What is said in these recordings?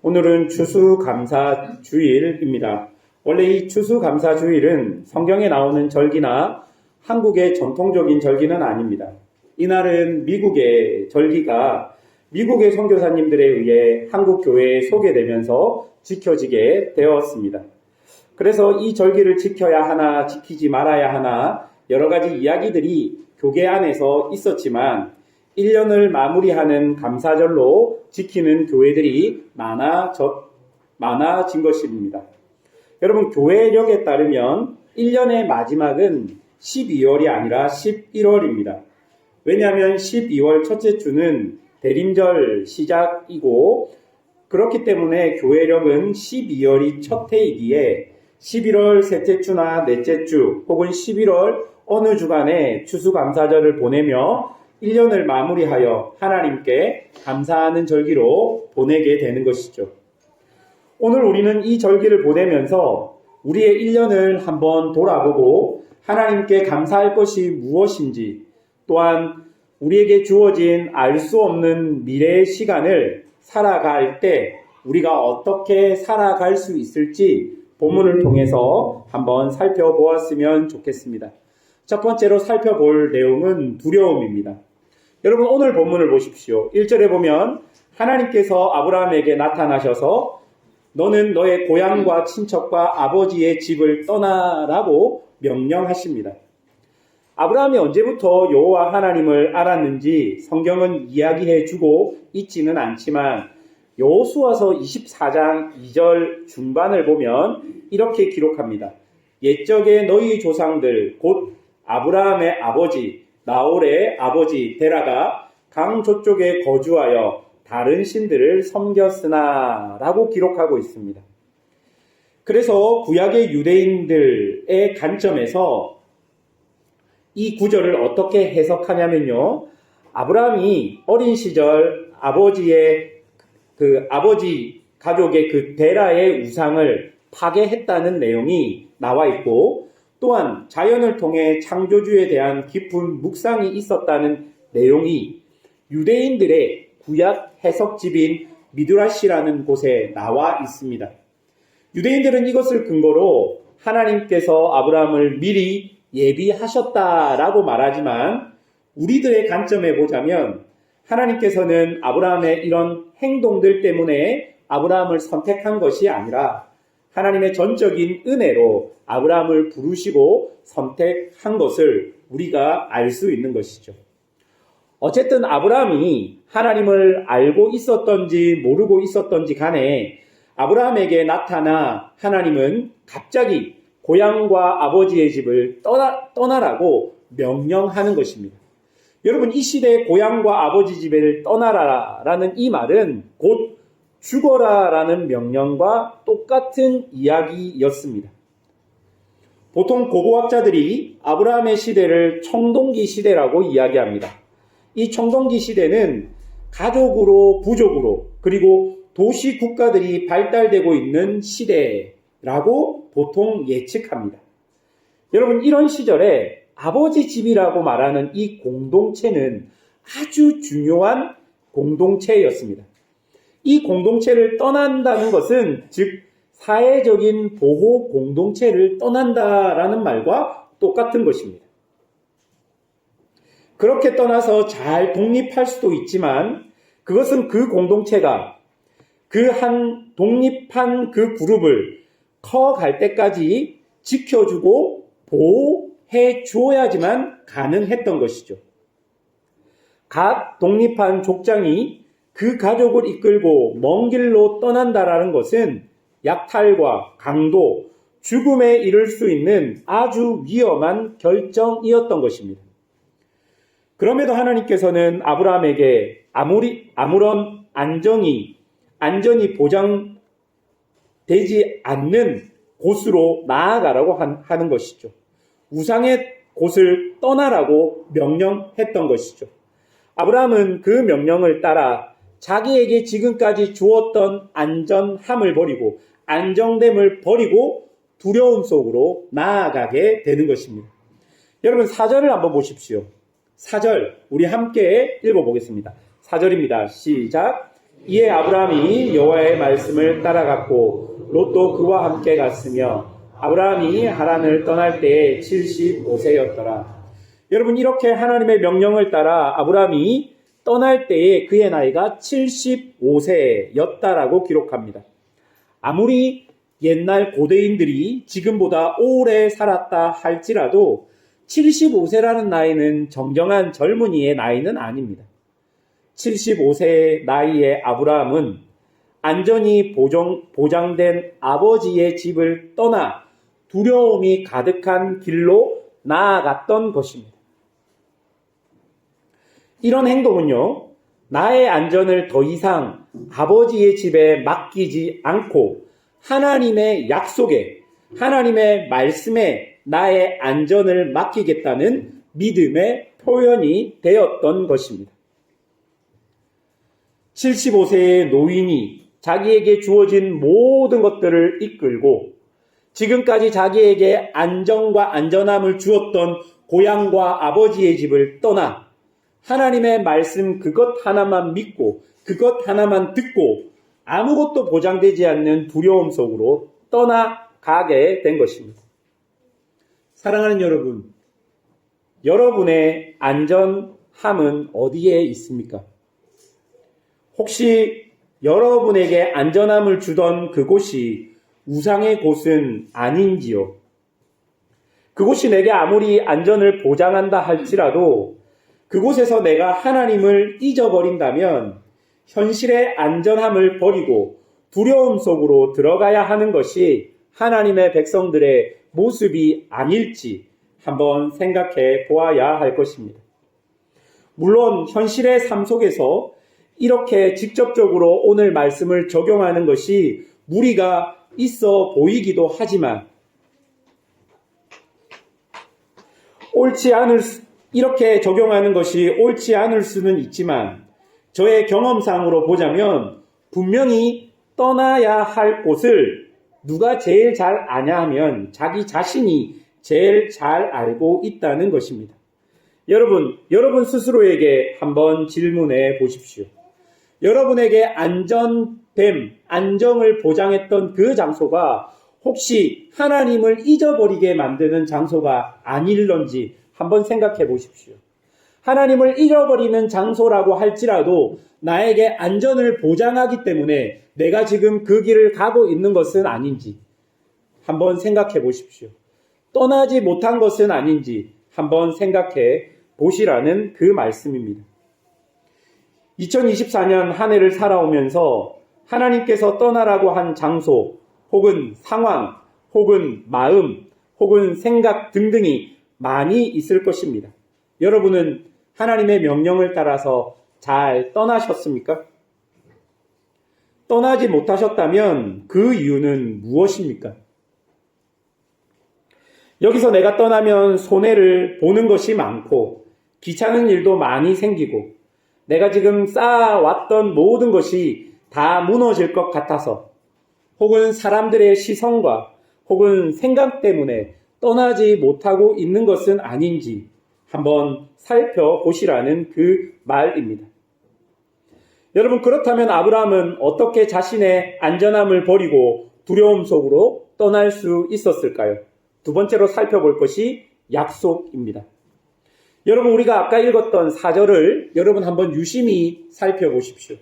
오늘은 추수감사주일입니다. 원래 이 추수감사주일은 성경에 나오는 절기나 한국의 전통적인 절기는 아닙니다. 이날은 미국의 절기가 미국의 선교사님들에 의해 한국 교회에 소개되면서 지켜지게 되었습니다. 그래서 이 절기를 지켜야 하나 지키지 말아야 하나 여러 가지 이야기들이 교계 안에서 있었지만 1년을 마무리하는 감사절로 지키는 교회들이 많아진 것입니다. 여러분, 교회력에 따르면 1년의 마지막은 12월이 아니라 11월입니다. 왜냐하면 12월 첫째 주는 대림절 시작이고 그렇기 때문에 교회력은 12월이 첫 해이기에 11월 셋째 주나 넷째 주 혹은 11월 어느 주간에 추수감사절을 보내며 1년을 마무리하여 하나님께 감사하는 절기로 보내게 되는 것이죠. 오늘 우리는 이 절기를 보내면서 우리의 1년을 한번 돌아보고 하나님께 감사할 것이 무엇인지, 또한 우리에게 주어진 알 수 없는 미래의 시간을 살아갈 때 우리가 어떻게 살아갈 수 있을지 본문을 통해서 한번 살펴보았으면 좋겠습니다. 첫 번째로 살펴볼 내용은 두려움입니다. 여러분, 오늘 본문을 보십시오. 1절에 보면 하나님께서 아브라함에게 나타나셔서 너는 너의 고향과 친척과 아버지의 집을 떠나라고 명령하십니다. 아브라함이 언제부터 여호와 하나님을 알았는지 성경은 이야기해주고 있지는 않지만 여호수아서 24장 2절 중반을 보면 이렇게 기록합니다. 옛적에 너희 조상들 곧 아브라함의 아버지 나홀의 아버지 데라가 강 저쪽에 거주하여 다른 신들을 섬겼으나 라고 기록하고 있습니다. 그래서 구약의 유대인들의 관점에서 이 구절을 어떻게 해석하냐면요, 아브라함이 어린 시절 아버지 가족의 그 데라의 우상을 파괴했다는 내용이 나와 있고, 또한 자연을 통해 창조주에 대한 깊은 묵상이 있었다는 내용이 유대인들의 구약 해석집인 미드라시라는 곳에 나와 있습니다. 유대인들은 이것을 근거로 하나님께서 아브라함을 미리 예비하셨다라고 말하지만 우리들의 관점에 보자면 하나님께서는 아브라함의 이런 행동들 때문에 아브라함을 선택한 것이 아니라 하나님의 전적인 은혜로 아브라함을 부르시고 선택한 것을 우리가 알 수 있는 것이죠. 어쨌든 아브라함이 하나님을 알고 있었던지 모르고 있었던지 간에 아브라함에게 나타나 하나님은 갑자기 고향과 아버지의 집을 떠나라고 명령하는 것입니다. 여러분, 이 시대에 고향과 아버지 집을 떠나라라는 이 말은 곧 죽어라라는 명령과 똑같은 이야기였습니다. 보통 고고학자들이 아브라함의 시대를 청동기 시대라고 이야기합니다. 이 청동기 시대는 가족으로, 부족으로, 그리고 도시 국가들이 발달되고 있는 시대라고 보통 예측합니다. 여러분, 이런 시절에 아버지 집이라고 말하는 이 공동체는 아주 중요한 공동체였습니다. 이 공동체를 떠난다는 것은 즉 사회적인 보호 공동체를 떠난다라는 말과 똑같은 것입니다. 그렇게 떠나서 잘 독립할 수도 있지만 그것은 그 공동체가 그 한 독립한 그 그룹을 커갈 때까지 지켜주고 보호해 주어야지만 가능했던 것이죠. 각 독립한 족장이 그 가족을 이끌고 먼 길로 떠난다라는 것은 약탈과 강도, 죽음에 이를 수 있는 아주 위험한 결정이었던 것입니다. 그럼에도 하나님께서는 아브라함에게 아무런 안전이 보장되지 않는 곳으로 나아가라고 하는 것이죠. 우상의 곳을 떠나라고 명령했던 것이죠. 아브라함은 그 명령을 따라 자기에게 지금까지 주었던 안전함을 버리고 안정됨을 버리고 두려움 속으로 나아가게 되는 것입니다. 여러분, 4절을 한번 보십시오. 4절 우리 함께 읽어보겠습니다. 4절입니다. 시작. 이에 아브라함이 여호와의 말씀을 따라갔고 롯도 그와 함께 갔으며 아브라함이 하란을 떠날 때에 75세였더라. 여러분, 이렇게 하나님의 명령을 따라 아브라함이 떠날 때에 그의 나이가 75세였다라고 기록합니다. 아무리 옛날 고대인들이 지금보다 오래 살았다 할지라도 75세라는 나이는 정정한 젊은이의 나이는 아닙니다. 75세 나이의 아브라함은 안전이 보장된 아버지의 집을 떠나 두려움이 가득한 길로 나아갔던 것입니다. 이런 행동은요, 나의 안전을 더 이상 아버지의 집에 맡기지 않고 하나님의 약속에, 하나님의 말씀에 나의 안전을 맡기겠다는 믿음의 표현이 되었던 것입니다. 75세의 노인이 자기에게 주어진 모든 것들을 이끌고 지금까지 자기에게 안정과 안전함을 주었던 고향과 아버지의 집을 떠나 하나님의 말씀 그것 하나만 믿고 그것 하나만 듣고 아무것도 보장되지 않는 두려움 속으로 떠나가게 된 것입니다. 사랑하는 여러분, 여러분의 안전함은 어디에 있습니까? 혹시 여러분에게 안전함을 주던 그곳이 우상의 곳은 아닌지요? 그곳이 내게 아무리 안전을 보장한다 할지라도 그곳에서 내가 하나님을 잊어버린다면 현실의 안전함을 버리고 두려움 속으로 들어가야 하는 것이 하나님의 백성들의 모습이 아닐지 한번 생각해 보아야 할 것입니다. 물론 현실의 삶 속에서 이렇게 직접적으로 오늘 말씀을 적용하는 것이 무리가 있어 보이기도 하지만 이렇게 적용하는 것이 옳지 않을 수는 있지만 저의 경험상으로 보자면 분명히 떠나야 할 곳을 누가 제일 잘 아냐 하면 자기 자신이 제일 잘 알고 있다는 것입니다. 여러분 스스로에게 한번 질문해 보십시오. 여러분에게 안정을 보장했던 그 장소가 혹시 하나님을 잊어버리게 만드는 장소가 아닐런지 한번 생각해 보십시오. 하나님을 잃어버리는 장소라고 할지라도 나에게 안전을 보장하기 때문에 내가 지금 그 길을 가고 있는 것은 아닌지 한번 생각해 보십시오. 떠나지 못한 것은 아닌지 한번 생각해 보시라는 그 말씀입니다. 2024년 한 해를 살아오면서 하나님께서 떠나라고 한 장소 혹은 상황 혹은 마음 혹은 생각 등등이 많이 있을 것입니다. 여러분은 하나님의 명령을 따라서 잘 떠나셨습니까? 떠나지 못하셨다면 그 이유는 무엇입니까? 여기서 내가 떠나면 손해를 보는 것이 많고 귀찮은 일도 많이 생기고 내가 지금 쌓아왔던 모든 것이 다 무너질 것 같아서 혹은 사람들의 시선과 혹은 생각 때문에 떠나지 못하고 있는 것은 아닌지 한번 살펴보시라는 그 말입니다. 여러분, 그렇다면 아브라함은 어떻게 자신의 안전함을 버리고 두려움 속으로 떠날 수 있었을까요? 두 번째로 살펴볼 것이 약속입니다. 여러분, 우리가 아까 읽었던 4절을 여러분 한번 유심히 살펴보십시오.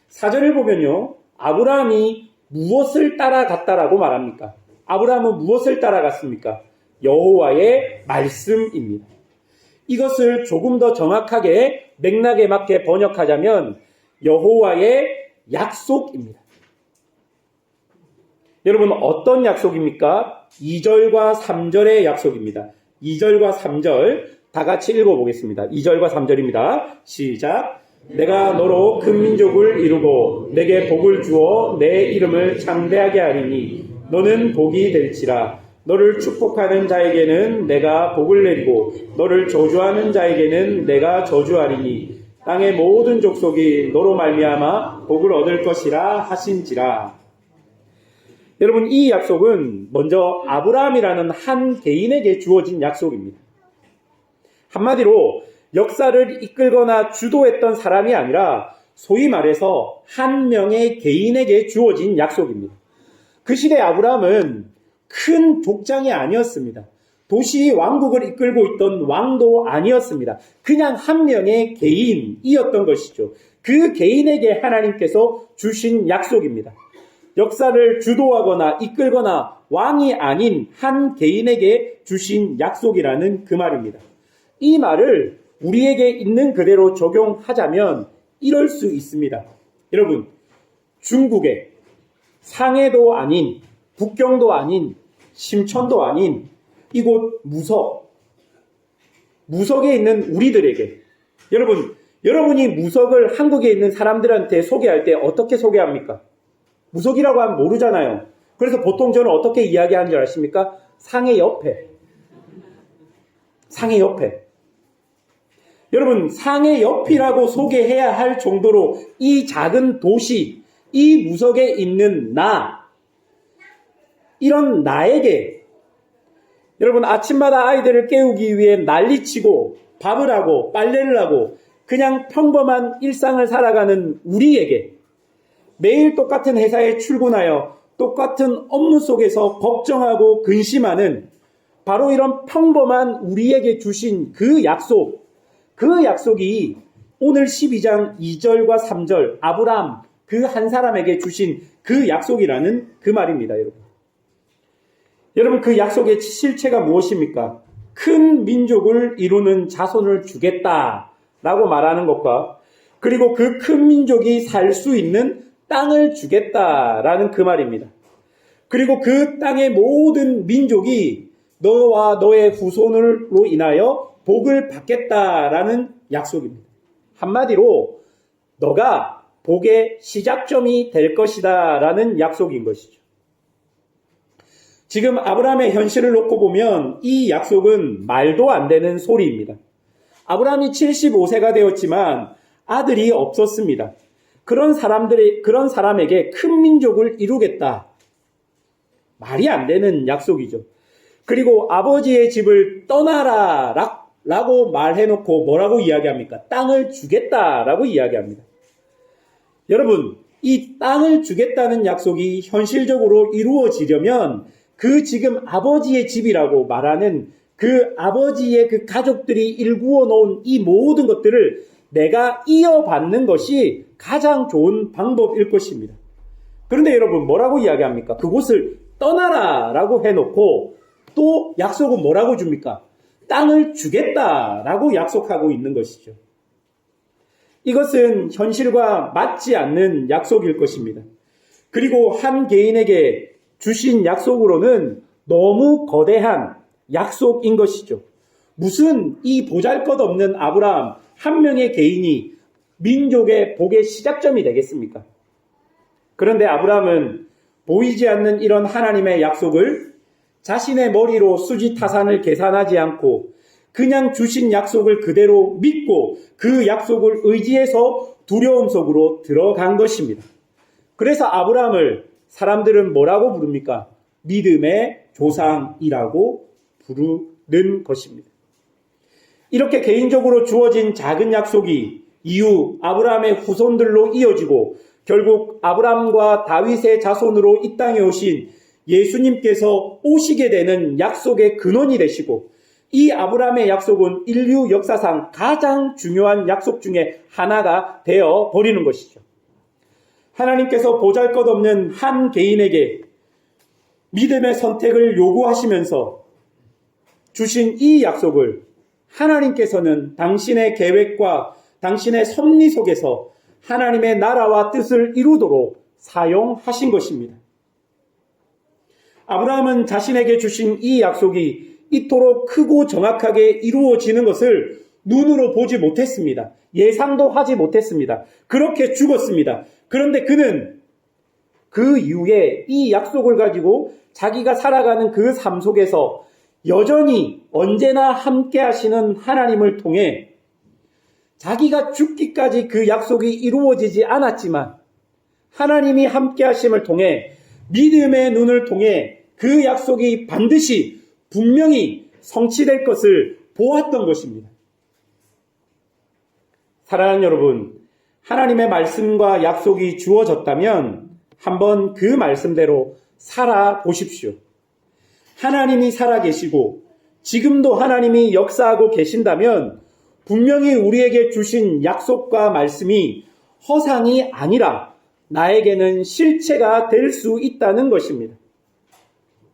4절을 보면요, 아브라함이 무엇을 따라갔다라고 말합니까? 아브라함은 무엇을 따라갔습니까? 여호와의 말씀입니다. 이것을 조금 더 정확하게 맥락에 맞게 번역하자면 여호와의 약속입니다. 여러분, 어떤 약속입니까? 2절과 3절의 약속입니다. 2절과 3절 다 같이 읽어보겠습니다. 2절과 3절입니다. 시작. 내가 너로 큰 민족을 이루고 내게 복을 주어 내 이름을 창대하게 하리니 너는 복이 될지라. 너를 축복하는 자에게는 내가 복을 내리고 너를 저주하는 자에게는 내가 저주하리니 땅의 모든 족속이 너로 말미암아 복을 얻을 것이라 하신지라. 여러분, 이 약속은 먼저 아브라함이라는 한 개인에게 주어진 약속입니다. 한마디로 역사를 이끌거나 주도했던 사람이 아니라 소위 말해서 한 명의 개인에게 주어진 약속입니다. 그 시대 아브라함은 큰 족장이 아니었습니다. 도시 왕국을 이끌고 있던 왕도 아니었습니다. 그냥 한 명의 개인이었던 것이죠. 그 개인에게 하나님께서 주신 약속입니다. 역사를 주도하거나 이끌거나 왕이 아닌 한 개인에게 주신 약속이라는 그 말입니다. 이 말을 우리에게 있는 그대로 적용하자면 이럴 수 있습니다. 여러분, 중국에 상해도 아닌, 북경도 아닌, 심천도 아닌 이곳 무석에 있는 우리들에게, 여러분이 무석을 한국에 있는 사람들한테 소개할 때 어떻게 소개합니까? 무석이라고 하면 모르잖아요. 그래서 보통 저는 어떻게 이야기하는 줄 아십니까? 상해 옆에. 여러분, 상해 옆이라고 소개해야 할 정도로 이 작은 도시, 이 무석에 있는 이런 나에게, 여러분, 아침마다 아이들을 깨우기 위해 난리치고 밥을 하고 빨래를 하고 그냥 평범한 일상을 살아가는 우리에게, 매일 똑같은 회사에 출근하여 똑같은 업무 속에서 걱정하고 근심하는 바로 이런 평범한 우리에게 주신 그 약속이 오늘 12장 2절과 3절 아브라함 그 한 사람에게 주신 그 약속이라는 그 말입니다, 여러분. 여러분, 그 약속의 실체가 무엇입니까? 큰 민족을 이루는 자손을 주겠다라고 말하는 것과, 그리고 그 큰 민족이 살 수 있는 땅을 주겠다라는 그 말입니다. 그리고 그 땅의 모든 민족이 너와 너의 후손으로 인하여 복을 받겠다라는 약속입니다. 한마디로 너가 복의 시작점이 될 것이다 라는 약속인 것이죠. 지금 아브라함의 현실을 놓고 보면 이 약속은 말도 안 되는 소리입니다. 아브라함이 75세가 되었지만 아들이 없었습니다. 그런 사람에게 큰 민족을 이루겠다. 말이 안 되는 약속이죠. 그리고 아버지의 집을 떠나라 라고 말해놓고 뭐라고 이야기합니까? 땅을 주겠다라고 이야기합니다. 여러분, 이 땅을 주겠다는 약속이 현실적으로 이루어지려면 그 지금 아버지의 집이라고 말하는 그 아버지의 그 가족들이 일구어 놓은 이 모든 것들을 내가 이어받는 것이 가장 좋은 방법일 것입니다. 그런데 여러분, 뭐라고 이야기합니까? 그곳을 떠나라 라고 해놓고 또 약속은 뭐라고 줍니까? 땅을 주겠다라고 약속하고 있는 것이죠. 이것은 현실과 맞지 않는 약속일 것입니다. 그리고 한 개인에게 주신 약속으로는 너무 거대한 약속인 것이죠. 무슨 이 보잘것없는 아브라함 한 명의 개인이 민족의 복의 시작점이 되겠습니까? 그런데 아브라함은 보이지 않는 이런 하나님의 약속을 자신의 머리로 수지타산을 계산하지 않고 그냥 주신 약속을 그대로 믿고 그 약속을 의지해서 두려움 속으로 들어간 것입니다. 그래서 아브라함을 사람들은 뭐라고 부릅니까? 믿음의 조상이라고 부르는 것입니다. 이렇게 개인적으로 주어진 작은 약속이 이후 아브라함의 후손들로 이어지고 결국 아브라함과 다윗의 자손으로 이 땅에 오신 예수님께서 오시게 되는 약속의 근원이 되시고, 이 아브라함의 약속은 인류 역사상 가장 중요한 약속 중에 하나가 되어 버리는 것이죠. 하나님께서 보잘것없는 한 개인에게 믿음의 선택을 요구하시면서 주신 이 약속을 하나님께서는 당신의 계획과 당신의 섭리 속에서 하나님의 나라와 뜻을 이루도록 사용하신 것입니다. 아브라함은 자신에게 주신 이 약속이 이토록 크고 정확하게 이루어지는 것을 눈으로 보지 못했습니다. 예상도 하지 못했습니다. 그렇게 죽었습니다. 그런데 그는 그 이후에 이 약속을 가지고 자기가 살아가는 그 삶 속에서 여전히 언제나 함께 하시는 하나님을 통해 자기가 죽기까지 그 약속이 이루어지지 않았지만 하나님이 함께 하심을 통해 믿음의 눈을 통해 그 약속이 반드시 분명히 성취될 것을 보았던 것입니다. 사랑하는 여러분, 하나님의 말씀과 약속이 주어졌다면 한번 그 말씀대로 살아보십시오. 하나님이 살아계시고 지금도 하나님이 역사하고 계신다면 분명히 우리에게 주신 약속과 말씀이 허상이 아니라 나에게는 실체가 될 수 있다는 것입니다.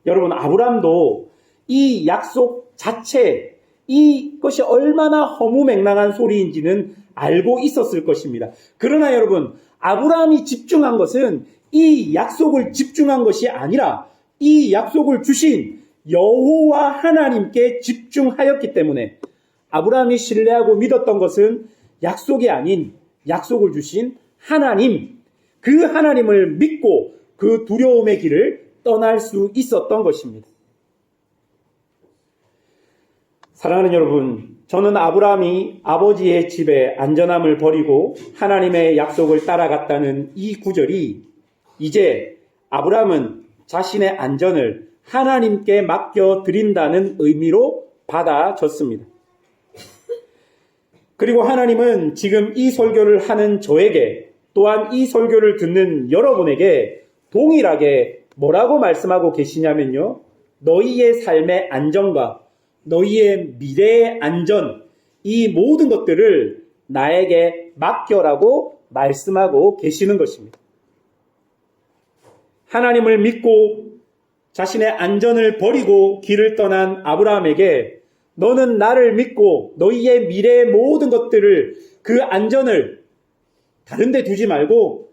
여러분, 아브라함도 이 약속 자체, 이것이 얼마나 허무맹랑한 소리인지는 알고 있었을 것입니다. 그러나 여러분, 아브라함이 집중한 것은 이 약속을 집중한 것이 아니라 이 약속을 주신 여호와 하나님께 집중하였기 때문에 아브라함이 신뢰하고 믿었던 것은 약속이 아닌 약속을 주신 하나님, 그 하나님을 믿고 그 두려움의 길을 떠날 수 있었던 것입니다. 사랑하는 여러분, 저는 아브라함이 아버지의 집에 안전함을 버리고 하나님의 약속을 따라갔다는 이 구절이 이제 아브라함은 자신의 안전을 하나님께 맡겨드린다는 의미로 받아졌습니다. 그리고 하나님은 지금 이 설교를 하는 저에게 또한 이 설교를 듣는 여러분에게 동일하게 뭐라고 말씀하고 계시냐면요. 너희의 삶의 안정과 너희의 미래의 안전, 이 모든 것들을 나에게 맡겨라고 말씀하고 계시는 것입니다. 하나님을 믿고 자신의 안전을 버리고 길을 떠난 아브라함에게 너는 나를 믿고 너희의 미래의 모든 것들을 그 안전을 다른 데 두지 말고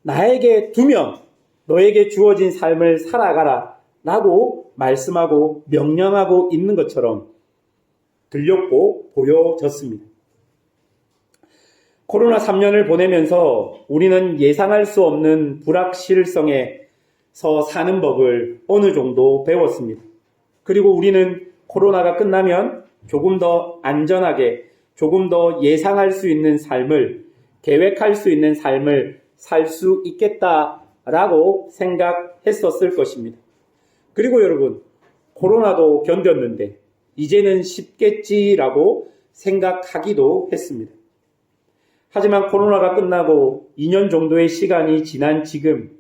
나에게 두며 너에게 주어진 삶을 살아가라 라고 말씀하고 명령하고 있는 것처럼 들렸고 보여졌습니다. 코로나 3년을 보내면서 우리는 예상할 수 없는 불확실성에서 사는 법을 어느 정도 배웠습니다. 그리고 우리는 코로나가 끝나면 조금 더 안전하게, 조금 더 예상할 수 있는 삶을, 계획할 수 있는 삶을 살 수 있겠다라고 생각했었을 것입니다. 그리고 여러분, 코로나도 견뎠는데 이제는 쉽겠지라고 생각하기도 했습니다. 하지만 코로나가 끝나고 2년 정도의 시간이 지난 지금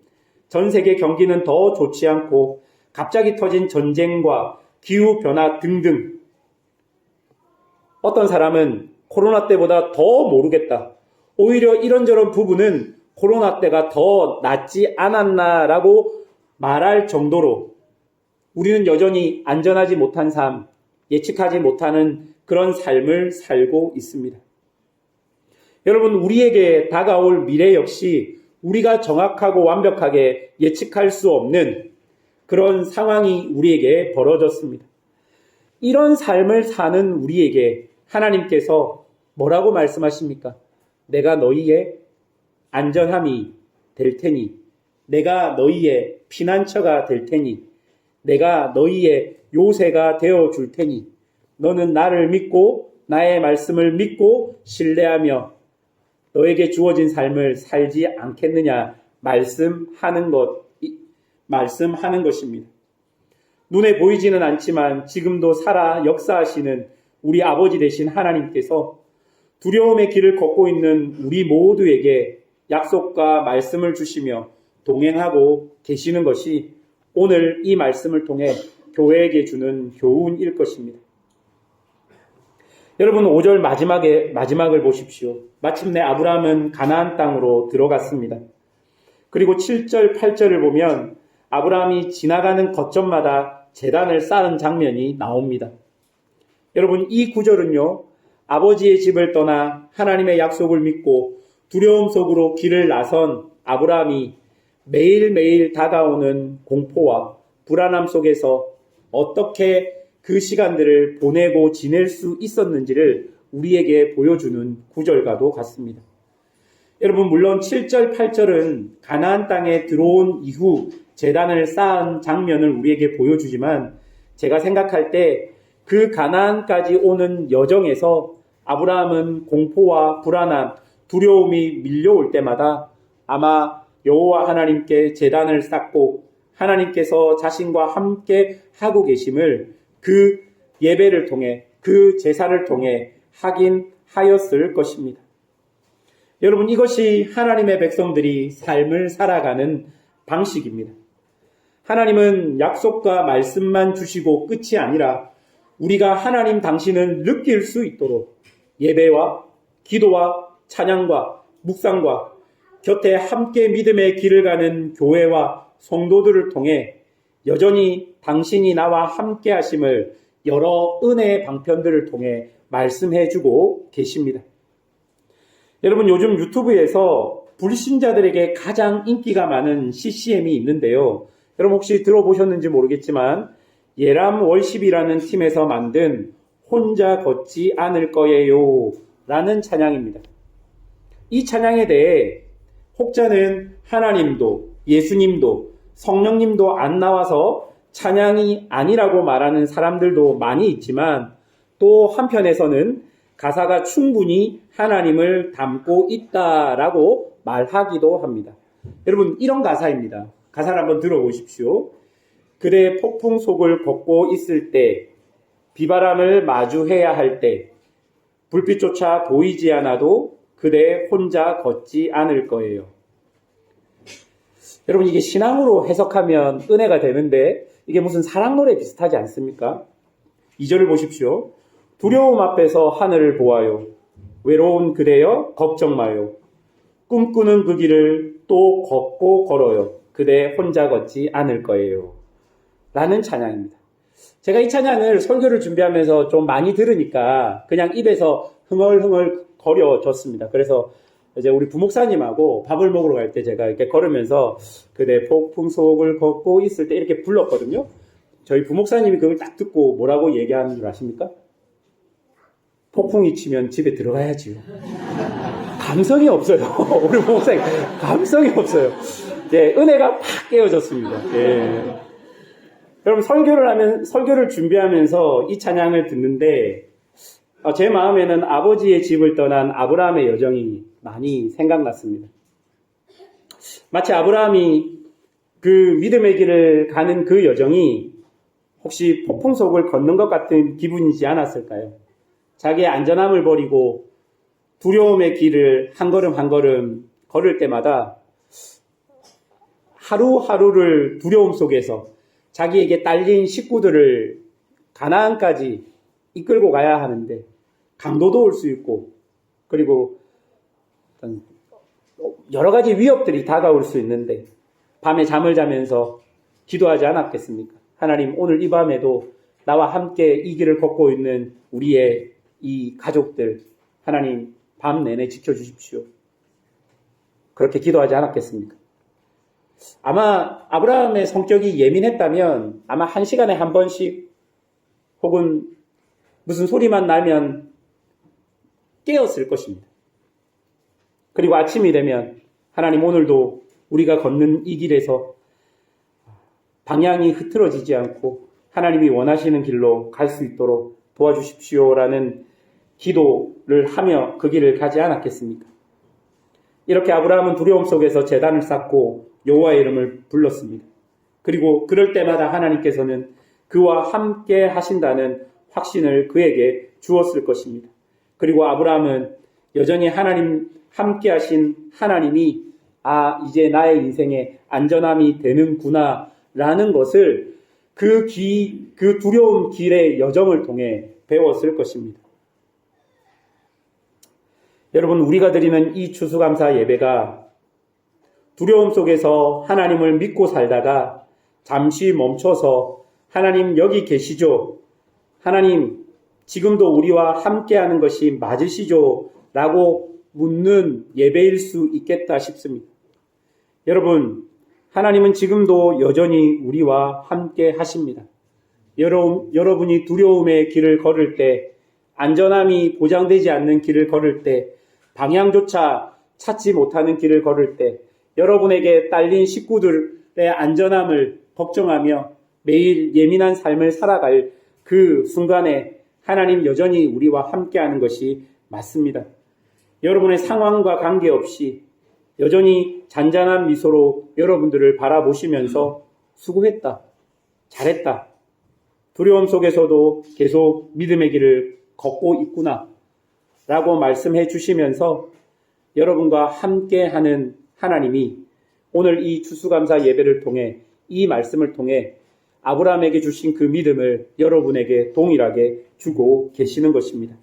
전 세계 경기는 더 좋지 않고 갑자기 터진 전쟁과 기후변화 등등, 어떤 사람은 코로나 때보다 더 모르겠다. 오히려 이런저런 부분은 코로나 때가 더 낫지 않았나라고 말할 정도로 우리는 여전히 안전하지 못한 삶, 예측하지 못하는 그런 삶을 살고 있습니다. 여러분, 우리에게 다가올 미래 역시 우리가 정확하고 완벽하게 예측할 수 없는 그런 상황이 우리에게 벌어졌습니다. 이런 삶을 사는 우리에게 하나님께서 뭐라고 말씀하십니까? 내가 너희의 안전함이 될 테니, 내가 너희의 피난처가 될 테니, 내가 너희의 요새가 되어 줄 테니, 너는 나를 믿고 나의 말씀을 믿고 신뢰하며 너에게 주어진 삶을 살지 않겠느냐 말씀하는 것입니다. 눈에 보이지는 않지만 지금도 살아 역사하시는 우리 아버지 되신 하나님께서 두려움의 길을 걷고 있는 우리 모두에게 약속과 말씀을 주시며 동행하고 계시는 것이 오늘 이 말씀을 통해 교회에게 주는 교훈일 것입니다. 여러분, 5절 마지막을 보십시오. 마침내 아브라함은 가나안 땅으로 들어갔습니다. 그리고 7절, 8절을 보면 아브라함이 지나가는 거점마다 제단을 쌓은 장면이 나옵니다. 여러분, 이 구절은요, 아버지의 집을 떠나 하나님의 약속을 믿고 두려움 속으로 길을 나선 아브라함이 매일매일 다가오는 공포와 불안함 속에서 어떻게 그 시간들을 보내고 지낼 수 있었는지를 우리에게 보여주는 구절과도 같습니다. 여러분, 물론 7절, 8절은 가나안 땅에 들어온 이후 제단을 쌓은 장면을 우리에게 보여주지만 제가 생각할 때 그 가나안까지 오는 여정에서 아브라함은 공포와 불안함, 두려움이 밀려올 때마다 아마 여호와 하나님께 제단을 쌓고 하나님께서 자신과 함께 하고 계심을 그 예배를 통해, 그 제사를 통해 확인하였을 것입니다. 여러분, 이것이 하나님의 백성들이 삶을 살아가는 방식입니다. 하나님은 약속과 말씀만 주시고 끝이 아니라 우리가 하나님 당신을 느낄 수 있도록 예배와 기도와 찬양과 묵상과 곁에 함께 믿음의 길을 가는 교회와 성도들을 통해 여전히 당신이 나와 함께 하심을 여러 은혜의 방편들을 통해 말씀해 주고 계십니다. 여러분, 요즘 유튜브에서 불신자들에게 가장 인기가 많은 CCM이 있는데요. 여러분 혹시 들어보셨는지 모르겠지만 예람 월십이라는 팀에서 만든 혼자 걷지 않을 거예요 라는 찬양입니다. 이 찬양에 대해 혹자는 하나님도 예수님도 성령님도 안 나와서 찬양이 아니라고 말하는 사람들도 많이 있지만 또 한편에서는 가사가 충분히 하나님을 담고 있다라고 말하기도 합니다. 여러분, 이런 가사입니다. 가사를 한번 들어보십시오. 그대 폭풍 속을 걷고 있을 때, 비바람을 마주해야 할 때, 불빛조차 보이지 않아도 그대 혼자 걷지 않을 거예요. 여러분, 이게 신앙으로 해석하면 은혜가 되는데 이게 무슨 사랑 노래 비슷하지 않습니까? 2절을 보십시오. 두려움 앞에서 하늘을 보아요. 외로운 그대여 걱정 마요. 꿈꾸는 그 길을 또 걷고 걸어요. 그대 혼자 걷지 않을 거예요. 라는 찬양입니다. 제가 이 찬양을 설교를 준비하면서 좀 많이 들으니까 그냥 입에서 흥얼흥얼 거려졌습니다. 그래서 이제 우리 부목사님하고 밥을 먹으러 갈 때 제가 이렇게 걸으면서 그대 폭풍 속을 걷고 있을 때 이렇게 불렀거든요. 저희 부목사님이 그걸 딱 듣고 뭐라고 얘기하는 줄 아십니까? 폭풍이 치면 집에 들어가야지요. 감성이 없어요. 우리 부목사님 감성이 없어요. 예, 은혜가 팍 깨어졌습니다. 예. 여러분, 설교를 준비하면서 이 찬양을 듣는데 제 마음에는 아버지의 집을 떠난 아브라함의 여정이 많이 생각났습니다. 마치 아브라함이 그 믿음의 길을 가는 그 여정이 혹시 폭풍 속을 걷는 것 같은 기분이지 않았을까요? 자기의 안전함을 버리고 두려움의 길을 한 걸음 한 걸음 걸을 때마다 하루하루를 두려움 속에서 자기에게 딸린 식구들을 가나안까지 이끌고 가야 하는데 강도도 올 수 있고 그리고 여러 가지 위협들이 다가올 수 있는데 밤에 잠을 자면서 기도하지 않았겠습니까? 하나님, 오늘 이 밤에도 나와 함께 이 길을 걷고 있는 우리의 이 가족들 하나님 밤 내내 지켜주십시오. 그렇게 기도하지 않았겠습니까? 아마 아브라함의 성격이 예민했다면 아마 한 시간에 한 번씩 혹은 무슨 소리만 나면 깨었을 것입니다. 그리고 아침이 되면 하나님, 오늘도 우리가 걷는 이 길에서 방향이 흐트러지지 않고 하나님이 원하시는 길로 갈 수 있도록 도와주십시오라는 기도를 하며 그 길을 가지 않았겠습니까? 이렇게 아브라함은 두려움 속에서 제단을 쌓고 여호와의 이름을 불렀습니다. 그리고 그럴 때마다 하나님께서는 그와 함께 하신다는 확신을 그에게 주었을 것입니다. 그리고 아브라함은 여전히 하나님 함께 하신 하나님이 이제 나의 인생에 안전함이 되는구나 라는 것을 그 두려운 길의 여정을 통해 배웠을 것입니다. 여러분, 우리가 드리는 이 추수감사 예배가 두려움 속에서 하나님을 믿고 살다가 잠시 멈춰서 하나님 여기 계시죠? 하나님 지금도 우리와 함께하는 것이 맞으시죠? 라고 묻는 예배일 수 있겠다 싶습니다. 여러분, 하나님은 지금도 여전히 우리와 함께 하십니다. 여러분이 두려움의 길을 걸을 때, 안전함이 보장되지 않는 길을 걸을 때, 방향조차 찾지 못하는 길을 걸을 때, 여러분에게 딸린 식구들의 안전함을 걱정하며 매일 예민한 삶을 살아갈 그 순간에 하나님 여전히 우리와 함께하는 것이 맞습니다. 여러분의 상황과 관계없이 여전히 잔잔한 미소로 여러분들을 바라보시면서 수고했다, 잘했다, 두려움 속에서도 계속 믿음의 길을 걷고 있구나 라고 말씀해 주시면서 여러분과 함께하는 하나님이 오늘 이 추수감사 예배를 통해 이 말씀을 통해 아브라함에게 주신 그 믿음을 여러분에게 동일하게 주고 계시는 것입니다.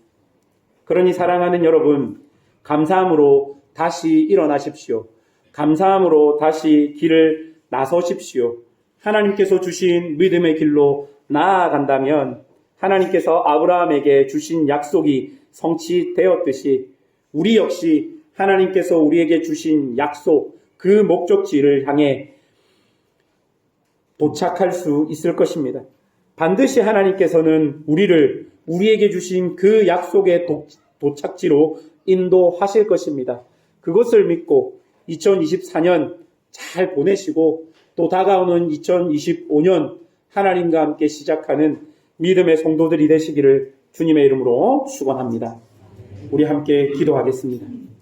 그러니 사랑하는 여러분, 감사함으로 다시 일어나십시오. 감사함으로 다시 길을 나서십시오. 하나님께서 주신 믿음의 길로 나아간다면 하나님께서 아브라함에게 주신 약속이 성취되었듯이 우리 역시 하나님께서 우리에게 주신 약속, 그 목적지를 향해 도착할 수 있을 것입니다. 반드시 하나님께서는 우리에게 주신 그 약속의 도착지로 인도하실 것입니다. 그것을 믿고 2024년 잘 보내시고 또 다가오는 2025년 하나님과 함께 시작하는 믿음의 성도들이 되시기를 주님의 이름으로 축원합니다. 우리 함께 기도하겠습니다.